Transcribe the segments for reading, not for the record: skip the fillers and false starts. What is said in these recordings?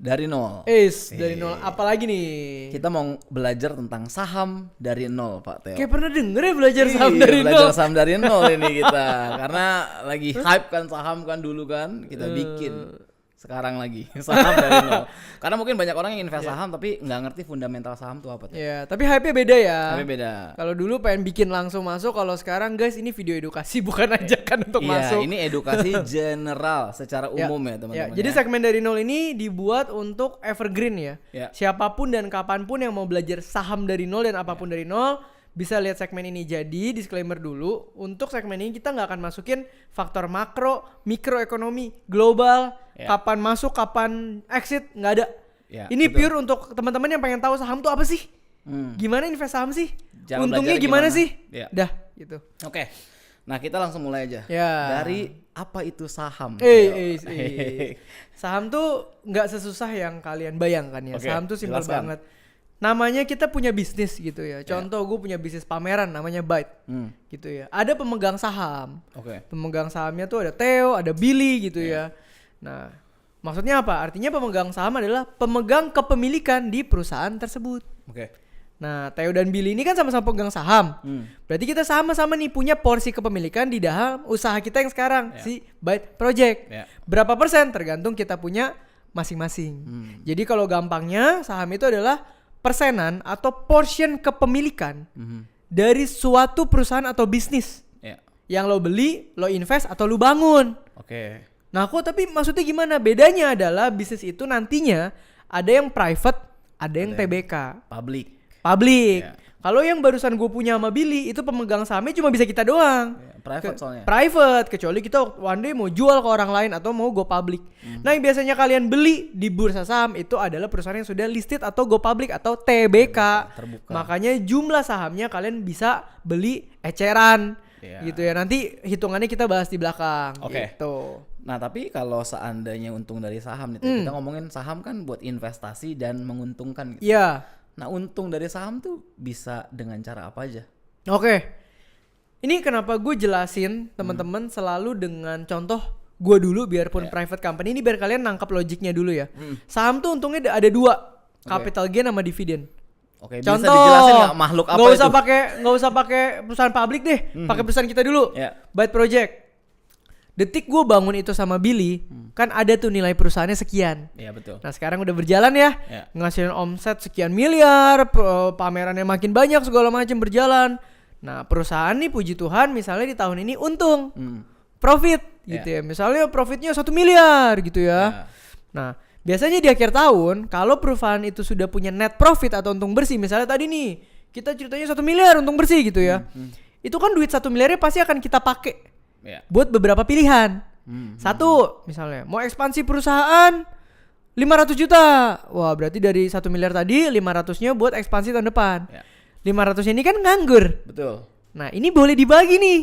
dari nol. Dari nol. Apalagi nih? Kita mau belajar tentang saham dari nol, Pak Theo. Kayak pernah denger ya belajar saham dari nol. Belajar saham dari nol ini kita. Karena lagi hype kan saham kan dulu kan. Kita bikin sekarang lagi saham dari nol. Karena mungkin banyak orang yang invest saham tapi nggak ngerti fundamental saham tuh apa tuh. Ya, tapi hype-nya beda ya. Tapi beda. Kalau dulu pengen bikin langsung masuk, kalau sekarang guys ini video edukasi bukan ajakan untuk masuk. Iya, ini edukasi general secara umum ya teman-teman. Jadi segmen dari nol ini dibuat untuk evergreen ya. Siapapun dan kapanpun yang mau belajar saham dari nol dan apapun dari nol bisa lihat segmen ini. Jadi disclaimer dulu, untuk segmen ini kita nggak akan masukin faktor makro, mikroekonomi, global, kapan masuk, kapan exit, nggak ada. Ini betul. Pure untuk teman-teman yang pengen tahu saham tuh apa sih, gimana invest saham sih, untungnya gimana sih, dah gitu. Oke. Nah kita langsung mulai aja. Dari apa itu saham? Saham tuh nggak sesusah yang kalian bayangkan ya. Saham tuh simpel banget. Namanya kita punya bisnis gitu ya. Contoh gue punya bisnis pameran namanya Byte gitu ya. Ada pemegang saham. Pemegang sahamnya tuh ada Theo, ada Billy gitu ya. Nah maksudnya apa? Artinya pemegang saham adalah pemegang kepemilikan di perusahaan tersebut. Nah Theo dan Billy ini kan sama-sama pemegang saham. Berarti kita sama-sama nih punya porsi kepemilikan di dalam usaha kita yang sekarang si Byte Project. Berapa persen tergantung kita punya masing-masing. Jadi kalau gampangnya saham itu adalah persenan atau portion kepemilikan dari suatu perusahaan atau bisnis yang lo beli, lo invest atau lo bangun. Nah kok tapi maksudnya gimana? Bedanya adalah bisnis itu nantinya ada yang private, ada yang TBK. Public. Kalau yang barusan gue punya sama Billy itu pemegang sahamnya cuma bisa kita doang. Private soalnya. Private, kecuali kita one day mau jual ke orang lain atau mau go public. Nah yang biasanya kalian beli di bursa saham itu adalah perusahaan yang sudah listed atau go public atau TBK. Terbuka. Makanya jumlah sahamnya kalian bisa beli eceran. Gitu ya. Nanti hitungannya kita bahas di belakang. Gitu. Nah tapi kalau seandainya untung dari saham nih, kita ngomongin saham kan buat investasi dan menguntungkan gitu. Nah untung dari saham tuh bisa dengan cara apa aja? Ini kenapa gue jelasin teman-teman selalu dengan contoh gue dulu biarpun private company ini biar kalian nangkap logiknya dulu ya. Saham tuh untungnya ada dua, capital gain sama dividen. Bisa dijelasin nggak makhluk apa itu? Nggak usah pakai perusahaan publik deh, pakai perusahaan kita dulu. Byte Project. Detik gue bangun itu sama Billy, kan ada tuh nilai perusahaannya sekian. Betul. Nah sekarang udah berjalan ya, ngasilin omset sekian miliar, pamerannya makin banyak segala macam berjalan. Nah perusahaan nih puji Tuhan misalnya di tahun ini untung, profit gitu ya. Misalnya profitnya 1 miliar gitu ya. Nah biasanya di akhir tahun kalau perusahaan itu sudah punya net profit atau untung bersih, misalnya tadi nih kita ceritanya 1 miliar untung bersih gitu ya. Itu kan duit 1 miliarnya pasti akan kita pakai buat beberapa pilihan. Satu misalnya mau ekspansi perusahaan 500 juta. Wah berarti dari 1 miliar tadi 500-nya buat ekspansi tahun depan. 500 ini kan nganggur. Betul. Nah ini boleh dibagi nih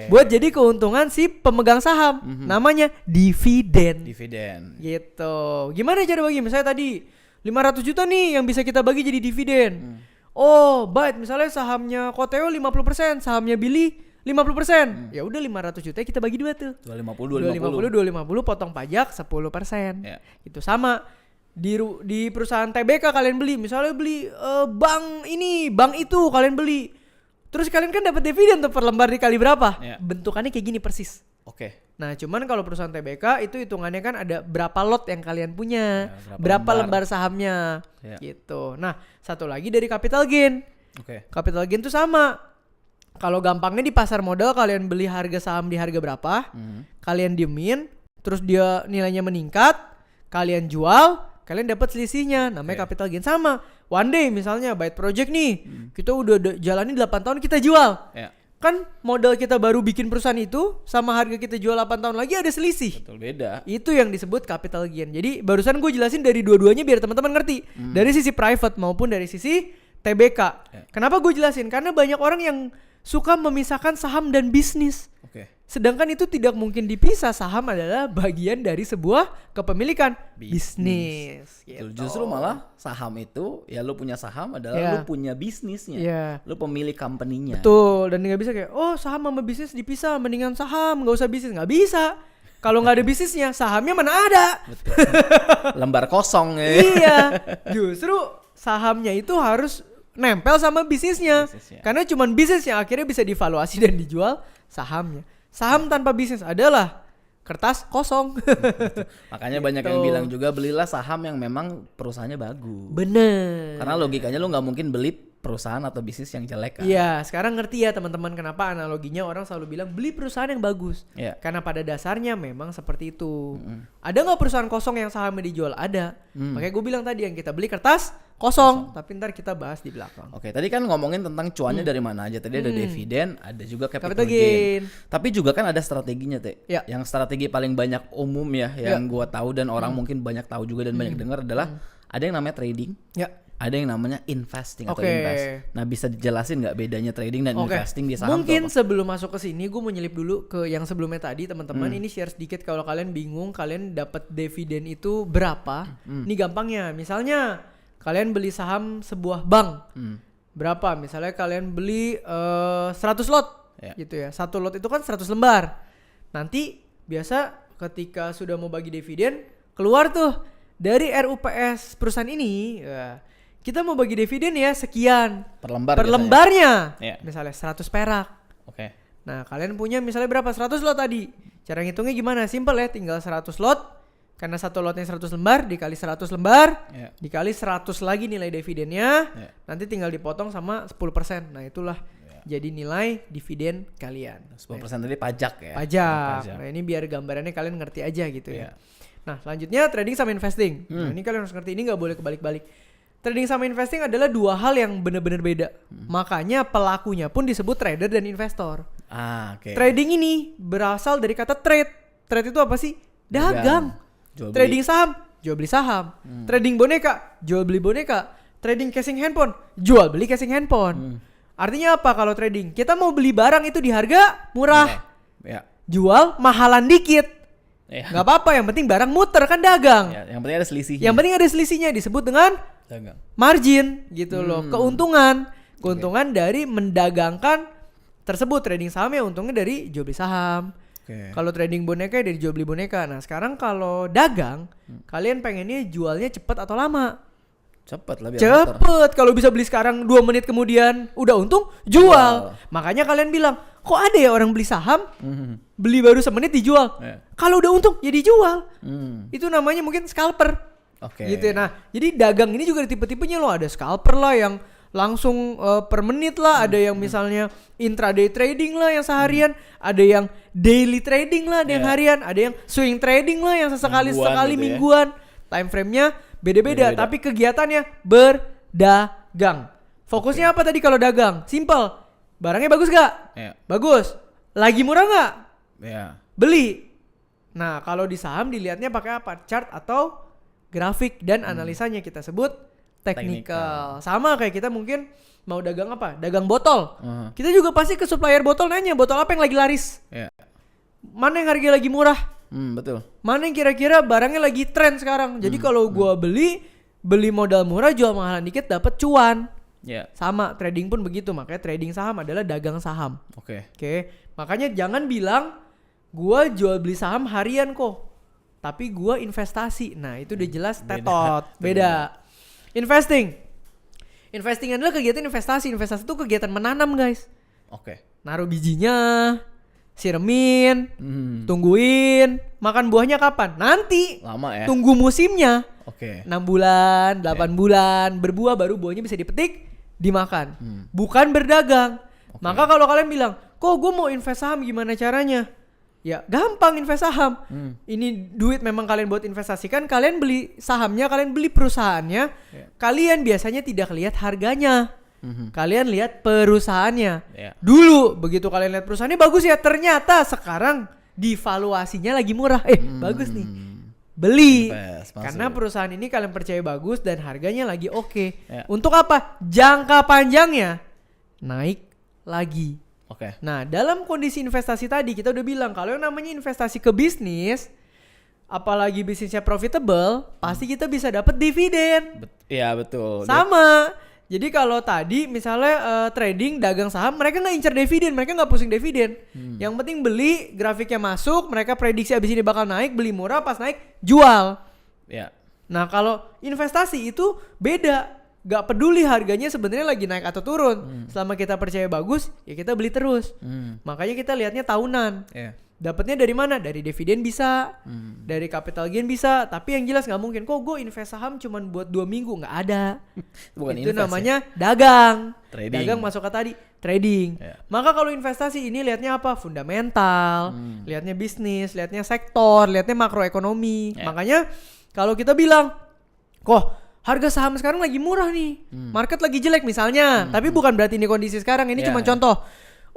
buat jadi keuntungan si pemegang saham. Namanya dividen gitu. Gimana cara bagi? Misalnya tadi 500 juta nih yang bisa kita bagi jadi dividen. Byte misalnya sahamnya Koteo 50%, sahamnya Billy 50%. Ya udah 500 juta kita bagi dua tuh. 250 potong pajak 10%. Itu sama di perusahaan TBK kalian beli, misalnya beli bank itu kalian beli. Terus kalian kan dapat dividen tuh per lembar dikali berapa? Bentukannya kayak gini persis. Nah, cuman kalau perusahaan TBK itu hitungannya kan ada berapa lot yang kalian punya, berapa lembar sahamnya gitu. Nah, satu lagi dari capital gain. Capital gain tuh sama. Kalau gampangnya di pasar modal kalian beli harga saham di harga berapa, kalian diemin, terus dia nilainya meningkat, kalian jual, kalian dapat selisihnya, namanya capital gain. Sama, one day misalnya Byte Project nih, kita udah jalani 8 tahun kita jual, kan modal kita baru bikin perusahaan itu sama harga kita jual 8 tahun lagi ada selisih. Betul, beda. Itu yang disebut capital gain. Jadi barusan gue jelasin dari dua-duanya biar teman-teman ngerti, dari sisi private maupun dari sisi TBK. Kenapa gue jelasin? Karena banyak orang yang suka memisahkan saham dan bisnis. Sedangkan itu tidak mungkin dipisah. Saham adalah bagian dari sebuah kepemilikan bisnis. Gitu. Justru malah saham itu ya lu punya saham adalah lu punya bisnisnya. Lu pemilik company-nya. Betul. Dan nggak bisa kayak saham sama bisnis dipisah, mendingan saham nggak usah bisnis. Nggak bisa. Kalau nggak ada bisnisnya, sahamnya mana ada? Lembar kosong ya. Iya, justru sahamnya itu harus nempel sama bisnisnya. Karena cuman bisnis yang akhirnya bisa divaluasi dan dijual sahamnya. Saham tanpa bisnis adalah kertas kosong. Makanya banyak yang bilang juga belilah saham yang memang perusahaannya bagus. Bener. Karena logikanya lu nggak mungkin beli perusahaan atau bisnis yang jelek kan. Iya, sekarang ngerti ya teman-teman kenapa analoginya orang selalu bilang beli perusahaan yang bagus. Karena pada dasarnya memang seperti itu. Ada nggak perusahaan kosong yang sahamnya dijual? Ada. Makanya gue bilang tadi yang kita beli kertas kosong. Tapi ntar kita bahas di belakang. Oke, tadi kan ngomongin tentang cuannya dari mana aja. Tadi ada dividen, ada juga capital gain. Tapi juga kan ada strateginya, Teh. Yang strategi paling banyak umum ya, yang gue tahu dan orang mungkin banyak tahu juga dan banyak dengar adalah ada yang namanya trading. Ada yang namanya investing atau invest. Nah, bisa dijelasin nggak bedanya trading dan investing di saham? Mungkin sebelum masuk ke sini, gue mau nyelip dulu ke yang sebelumnya tadi, teman-teman. Ini share sedikit kalau kalian bingung, kalian dapat dividen itu berapa? Ini gampangnya. Misalnya kalian beli saham sebuah bank, berapa? Misalnya kalian beli 100 lot, gitu ya. Satu lot itu kan 100 lembar. Nanti biasa ketika sudah mau bagi dividen, keluar tuh dari RUPS perusahaan ini. Kita mau bagi dividen ya sekian per lembarnya. Misalnya 100 perak. Nah, kalian punya misalnya berapa? 100 lot tadi. Cara ngitungnya gimana? Simple ya, tinggal 100 lot. Karena satu lotnya 100 lembar dikali 100 lembar dikali 100 lagi nilai dividennya. Nanti tinggal dipotong sama 10%. Nah, itulah jadi nilai dividen kalian. 10% tadi pajak ya. Pajak. Nah, ini biar gambarannya kalian ngerti aja gitu ya. Nah, selanjutnya trading sama investing. Nah, ini kalian harus ngerti, ini nggak boleh kebalik-balik. Trading sama investing adalah dua hal yang benar-benar beda. Makanya pelakunya pun disebut trader dan investor. Trading ini berasal dari kata trade. Trade itu apa sih? Dagang. Trading saham, jual beli saham. Trading boneka, jual beli boneka. Trading casing handphone, jual beli casing handphone. Artinya apa kalau trading? Kita mau beli barang itu di harga murah. Jual mahalan dikit. Gak apa-apa, yang penting barang muter, kan dagang. Yang penting ada selisihnya. Yang penting ada selisihnya, disebut dengan dagang. Margin gitu loh, keuntungan dari mendagangkan tersebut. Trading saham ya untungnya dari jual beli saham. Kalau trading boneka dari jual beli boneka. Nah, sekarang kalau dagang, kalian pengennya jualnya cepat atau lama? Cepet lah, biar cepet. Kalau bisa beli sekarang 2 menit kemudian udah untung, jual. Makanya kalian bilang, kok ada ya orang beli saham beli baru semenit dijual. Kalau udah untung ya dijual. Itu namanya mungkin scalper. Gitu ya. Nah, jadi dagang ini juga ada tipe-tipenya loh. Ada scalper lah yang langsung per menit lah. Ada yang misalnya intraday trading lah yang seharian. Ada yang daily trading lah, ada yang harian. Ada yang swing trading lah yang sesekali mingguan. Time frame-nya beda-beda, tapi kegiatannya berdagang. Fokusnya apa tadi kalau dagang? Simple. Barangnya bagus gak? Bagus. Lagi murah gak? Beli. Nah, kalau di saham dilihatnya pakai apa? Chart atau grafik, dan analisanya kita sebut technical. Sama kayak kita mungkin mau dagang apa? Dagang botol. Kita juga pasti ke supplier botol nanya, botol apa yang lagi laris? Mana yang harga lagi murah? Betul. Mana yang kira-kira barangnya lagi tren sekarang? Jadi kalau gua beli modal murah, jual mahalan dikit, dapat cuan. Sama trading pun begitu. Makanya trading saham adalah dagang saham. Oke. Makanya jangan bilang gua jual beli saham harian kok, tapi gua investasi. Nah, itu udah jelas tetot. Beda. Investing adalah kegiatan investasi. Investasi itu kegiatan menanam, guys. Naruh bijinya, siremin, tungguin, makan buahnya kapan? Nanti. Lama ya. Tunggu musimnya. 6 bulan, 8 bulan, berbuah, baru buahnya bisa dipetik, dimakan. Bukan berdagang. Maka kalau kalian bilang, kok gue mau invest saham, gimana caranya? Ya gampang invest saham. Ini duit memang kalian buat investasikan. Kalian beli sahamnya, kalian beli perusahaannya. Kalian biasanya tidak lihat harganya. Kalian lihat perusahaannya. Dulu begitu kalian lihat perusahaannya bagus ya, ternyata sekarang divaluasinya lagi murah. Bagus nih, beli. Karena perusahaan ini kalian percaya bagus dan harganya lagi oke. Untuk apa? Jangka panjangnya naik lagi. Nah, dalam kondisi investasi tadi kita udah bilang kalau yang namanya investasi ke bisnis, apalagi bisnisnya profitable, pasti kita bisa dapat dividen. Iya betul. Sama Jadi kalau tadi misalnya trading dagang saham, mereka nggak incer dividen, mereka nggak pusing dividen. Yang penting beli, grafiknya masuk, mereka prediksi abis ini bakal naik, beli murah, pas naik jual. Ya. Nah kalau investasi itu beda, nggak peduli harganya sebenarnya lagi naik atau turun. Selama kita percaya bagus, ya kita beli terus. Makanya kita lihatnya tahunan. Yeah. Dapatnya dari mana? Dari dividen bisa, dari capital gain bisa. Tapi yang jelas nggak mungkin kok gue invest saham cuman buat 2 minggu, nggak ada. Bukan itu invest, namanya dagang. Trading. Dagang masuk ke tadi trading. Yeah. Maka kalau investasi ini lihatnya apa? Fundamental, lihatnya bisnis, lihatnya sektor, lihatnya makroekonomi. Yeah. Makanya kalau kita bilang, kok harga saham sekarang lagi murah nih, market lagi jelek misalnya. Tapi bukan berarti ini kondisi sekarang. Ini cuma contoh.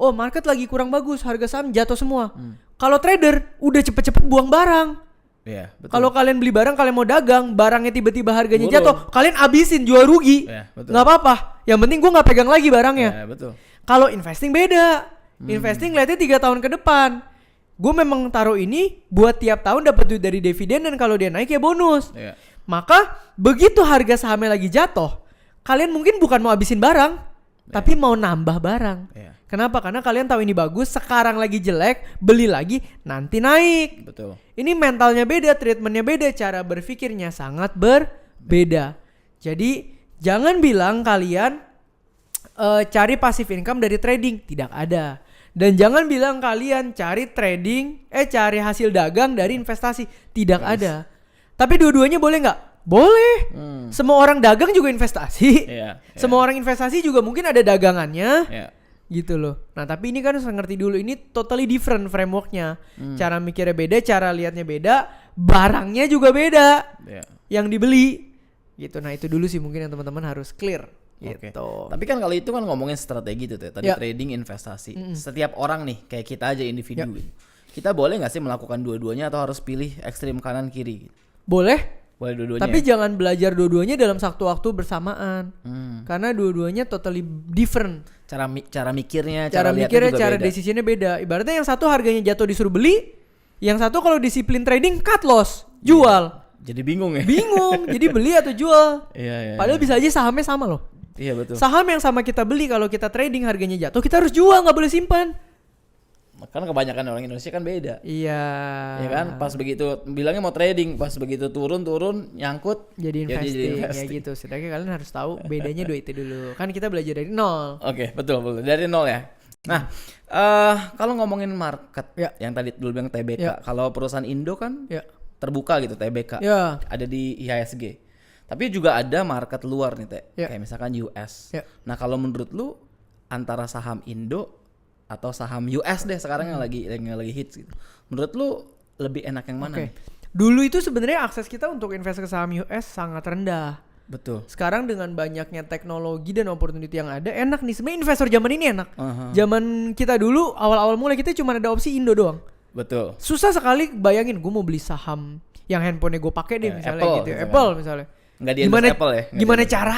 Oh market lagi kurang bagus, harga saham jatuh semua. Kalau trader udah cepet-cepet buang barang. Yeah, betul. Kalau kalian beli barang, kalian mau dagang, barangnya tiba-tiba harganya jatuh, kalian abisin, jual rugi. Yeah, betul. Nggak apa-apa. Yang penting gue nggak pegang lagi barangnya. Yeah, betul. Kalau investing beda. Investing lihatnya 3 tahun ke depan. Gue memang taruh ini buat tiap tahun dapat duit dari dividen, dan kalau dia naik ya bonus. Yeah. Maka begitu harga sahamnya lagi jatuh, kalian mungkin bukan mau habisin barang, tapi mau nambah barang. Yeah. Kenapa? Karena kalian tahu ini bagus, sekarang lagi jelek, beli lagi, nanti naik. Betul. Ini mentalnya beda, treatmentnya beda, cara berpikirnya sangat berbeda. Jadi jangan bilang kalian cari passive income dari trading, tidak ada. Dan jangan bilang kalian cari hasil dagang dari investasi, tidak ada. Tapi dua-duanya boleh nggak? Boleh. Semua orang dagang juga investasi. Semua orang investasi juga mungkin ada dagangannya. Gitu loh. Nah tapi ini kan harus ngerti dulu, ini totally different frameworknya. Cara mikirnya beda, cara lihatnya beda, barangnya juga beda yang dibeli gitu. Nah itu dulu sih mungkin yang teman-teman harus clear gitu. Tapi kan kalau itu kan ngomongin strategi tuh tadi trading, investasi. Setiap orang nih kayak kita aja individu gitu. Kita boleh gak sih melakukan dua-duanya atau harus pilih ekstrim kanan kiri gitu? Boleh dua-duanya. Tapi jangan belajar dua-duanya dalam satu waktu bersamaan. Karena dua-duanya totally different. Cara mikirnya, cara decisionnya beda. Ibaratnya yang satu harganya jatuh disuruh beli, yang satu kalau disiplin trading cut loss, jual. Jadi bingung ya. Bingung, jadi beli atau jual. Padahal bisa aja sahamnya sama loh. Iya betul. Saham yang sama kita beli, kalau kita trading harganya jatuh, kita harus jual, nggak boleh simpan. Kan kebanyakan orang Indonesia kan beda. Iya. Ya kan, pas begitu bilangnya mau trading, pas begitu turun nyangkut jadi investing. Ya gitu. Sedangkan kalian harus tahu bedanya dua itu dulu. Kan kita belajar dari nol. Oke, betul dari nol ya. Nah, kalau ngomongin market yang tadi dulu bilang TBK, kalau perusahaan Indo kan terbuka gitu TBK. Ada di IHSG. Tapi juga ada market luar nih Teh, kayak misalkan US. Nah, kalau menurut lu antara saham Indo atau saham US deh sekarang yang lagi hits gitu, menurut lu lebih enak yang mana nih? Dulu itu sebenarnya akses kita untuk invest ke saham US sangat rendah. Betul. Sekarang dengan banyaknya teknologi dan opportunity yang ada, enak nih. Sebenarnya investor zaman ini enak. Zaman kita dulu awal-awal mulai kita cuma ada opsi Indo doang. Betul. Susah sekali bayangin gue mau beli saham yang handphonenya gue pakai deh misalnya Apple, gitu. Apple misalnya. Nggak di Apple ya? Gimana cara